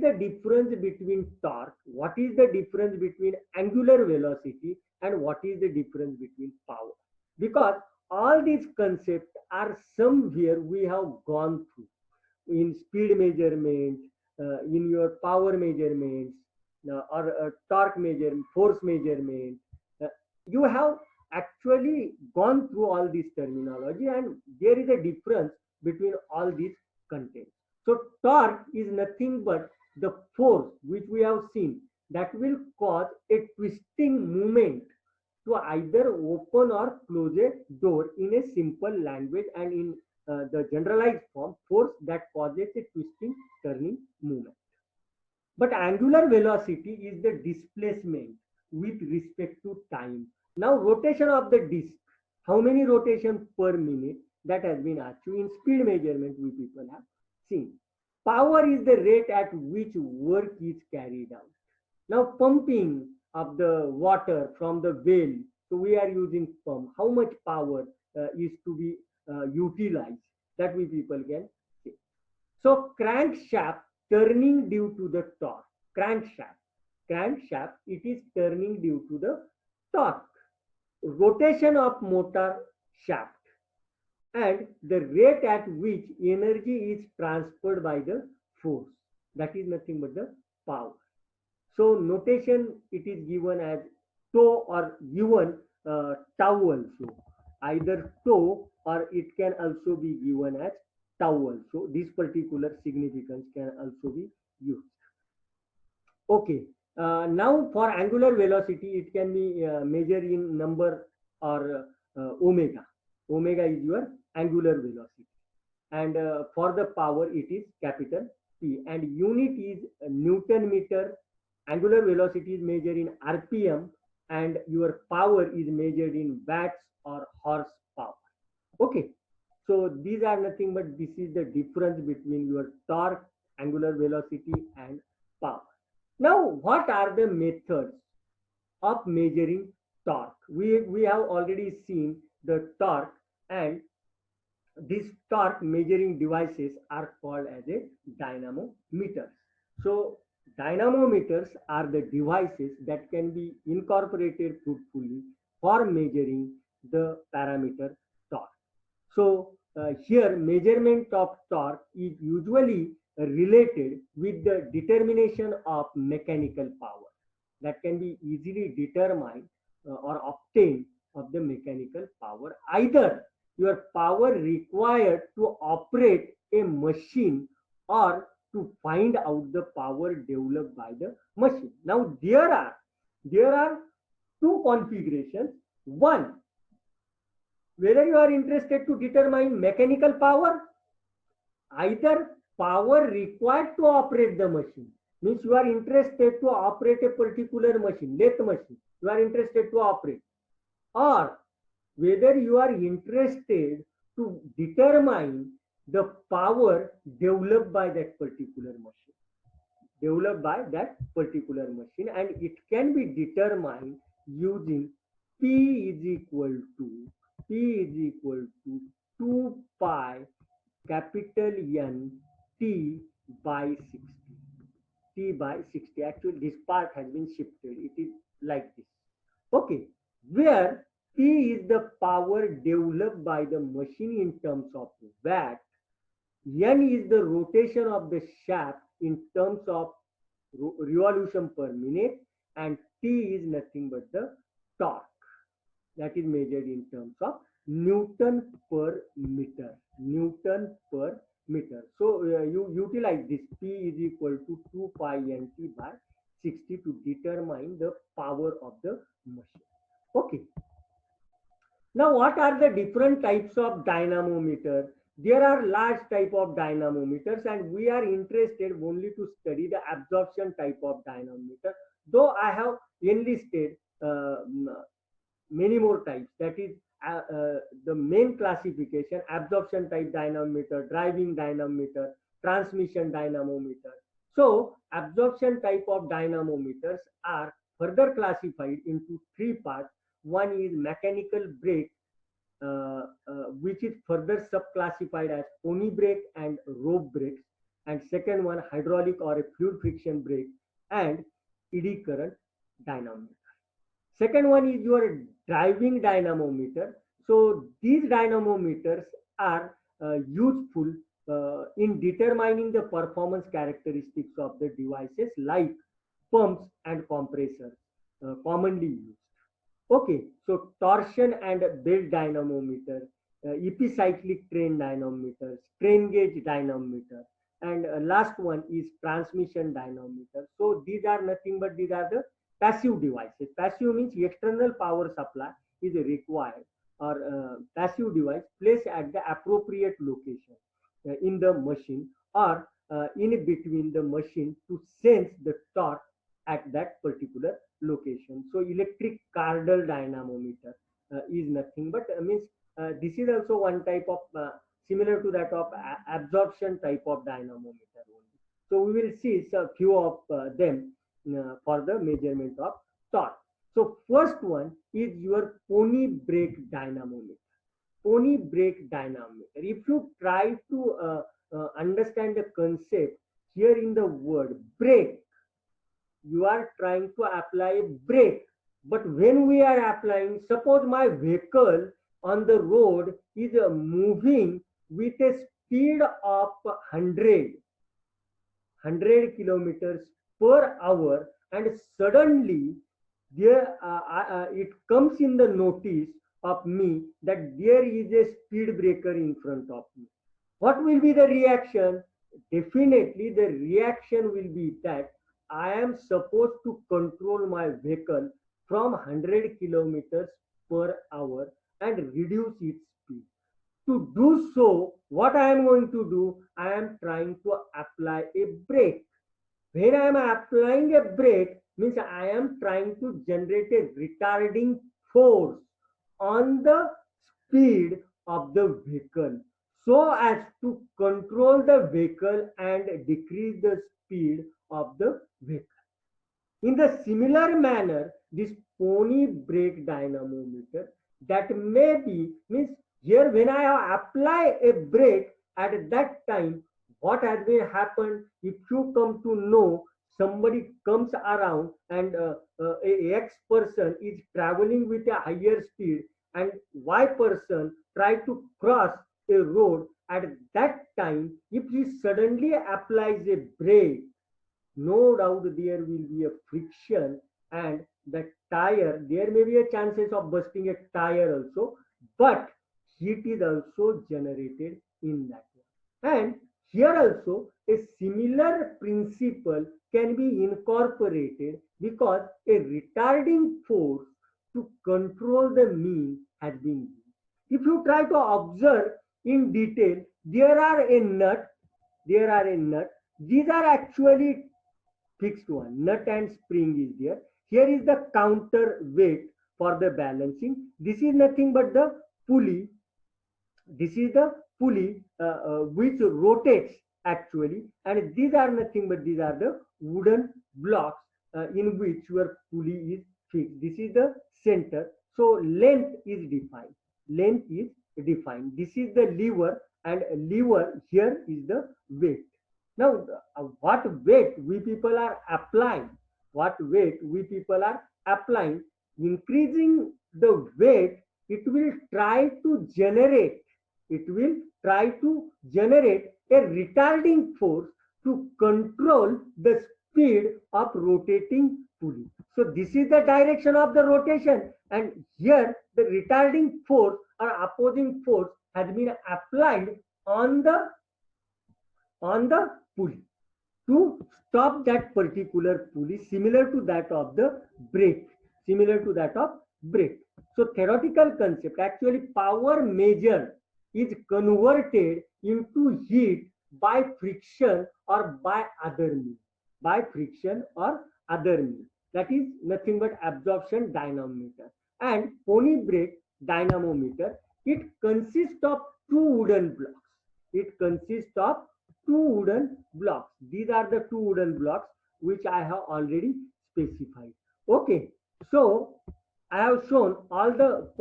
the difference between torque, what is the difference between angular velocity, and what is the difference between power. Because all these concepts are somewhere we have gone through in speed measurement, in your power measurements, or torque measurement, force measurement. Uh, you have actually gone through all this terminology, and there is a difference between all these contents. So torque is nothing but the force which we have seen that will cause a twisting movement to either open or close a door in a simple language, and in the generalized form, force that causes a twisting turning movement. But angular velocity is the displacement with respect to time. Now rotation of the disk, how many rotation per minute, that has been asked you. In speed measurement we people have seen. Power is the rate at which work is carried out. Now pumping of the water from the well, so we are using pump. How much power is to be utilized, that we people can say. So crankshaft turning due to the torque. Crankshaft, it is turning due to the torque. Rotation of motor shaft, and the rate at which energy is transferred by the force, that is nothing but the power. So notation, it is given as toe, or given tau also, either toe, or it can also be given as tau also. This particular significance can also be used. Okay. Now for angular velocity, it can be measured in number, or omega. Omega is your angular velocity. And for the power, it is capital P. And unit is Newton meter. Angular velocity is measured in RPM, and your power is measured in watts or horsepower. Okay. So these are nothing but this is the difference between your torque, angular velocity, and power. Now, what are the methods of measuring torque? We have already seen the torque, and these torque measuring devices are called as a dynamometers. So dynamometers are the devices that can be incorporated fruitfully for measuring the parameter torque. So here measurement of torque is usually related with the determination of mechanical power that can be easily determined or obtained of the mechanical power, either your power required to operate a machine or to find out the power developed by the machine. Now there are two configurations. One, whether you are interested to determine mechanical power, either power required to operate the machine, means you are interested to operate a particular machine, lathe machine, you are interested to operate, or whether you are interested to determine the power developed by that particular machine, and it can be determined using P is equal to 2 pi capital N T by 60. Actually this part has been shifted, it is like this. Okay, where P is the power developed by the machine in terms of watt, N is the rotation of the shaft in terms of revolution per minute, and T is nothing but the torque that is measured in terms of Newton per meter. So you utilize this P is equal to 2 pi Nt by 60 to determine the power of the machine. Okay. Now what are the different types of dynamometer? There are large type of dynamometers, and we are interested only to study the absorption type of dynamometer, though I have enlisted many more types. That is the main classification: absorption type dynamometer, driving dynamometer, transmission dynamometer. So absorption type of dynamometers are further classified into three parts. One is mechanical brake, which is further subclassified as pony brake and rope brakes. and second one hydraulic or a fluid friction brake, and eddy current dynamometer. Second one is your driving dynamometer. So these dynamometers are useful in determining the performance characteristics of the devices like pumps and compressors commonly used. Okay, so torsion and belt dynamometer, epicyclic train dynamometer, strain gauge dynamometer, and last one is transmission dynamometer. So these are nothing but these are the passive devices. Passive means external power supply is required, or passive device placed at the appropriate location in the machine, or in between the machine to sense the torque at that particular location. So electric cardal dynamometer is nothing but means this is also one type of similar to that of absorption type of dynamometer only. So we will see a few of them for the measurement of torque. So first one is your pony brake dynamometer. Pony brake dynamometer. If you try to understand the concept here in the word brake, you are trying to apply a brake. But when we are applying, suppose my vehicle on the road is moving with a speed of 100 kilometers per hour, and suddenly there it comes in the notice of me that there is a speed breaker in front of me. What will be the reaction? Definitely the reaction will be that I am supposed to control my vehicle from 100 kilometers per hour and reduce its speed. To do so, what I am going to do, I am trying to apply a brake. When I am applying a brake, means I am trying to generate a retarding force on the speed of the vehicle so as to control the vehicle and decrease the speed of the vehicle. In the similar manner, this pony brake dynamometer that may be means here when I apply a brake at that time, what has been happened? If you come to know somebody comes around and a X person is traveling with a higher speed and Y person try to cross a road at that time, if he suddenly applies a brake, no doubt there will be a friction and the tire, there may be a chances of busting a tire also, but heat is also generated in that way. And here also a similar principle can be incorporated because a retarding force to control the mean has been used. If you try to observe in detail, there are a nut, these are actually fixed one. Nut and spring is there. Here is the counter weight for the balancing. This is nothing but the pulley. This is the pulley which rotates actually, and these are nothing but these are the wooden blocks in which your pulley is fixed. This is the center. So length is defined. Length is defined. This is the lever, and lever here is the weight. Now, what weight we people are applying? What weight we people are applying? Increasing the weight, it will try to generate. It will try to generate a retarding force to control the speed of rotating pulley. So this is the direction of the rotation, and here the retarding force or opposing force has been applied on the pulley to stop that particular pulley, similar to that of the brake, So theoretical concept, actually power measured is converted into heat by friction or by other means, that is nothing but absorption dynamometer. And pony brake dynamometer, it consists of two wooden blocks. These are the two wooden blocks which I have already specified. Okay, so I have shown all the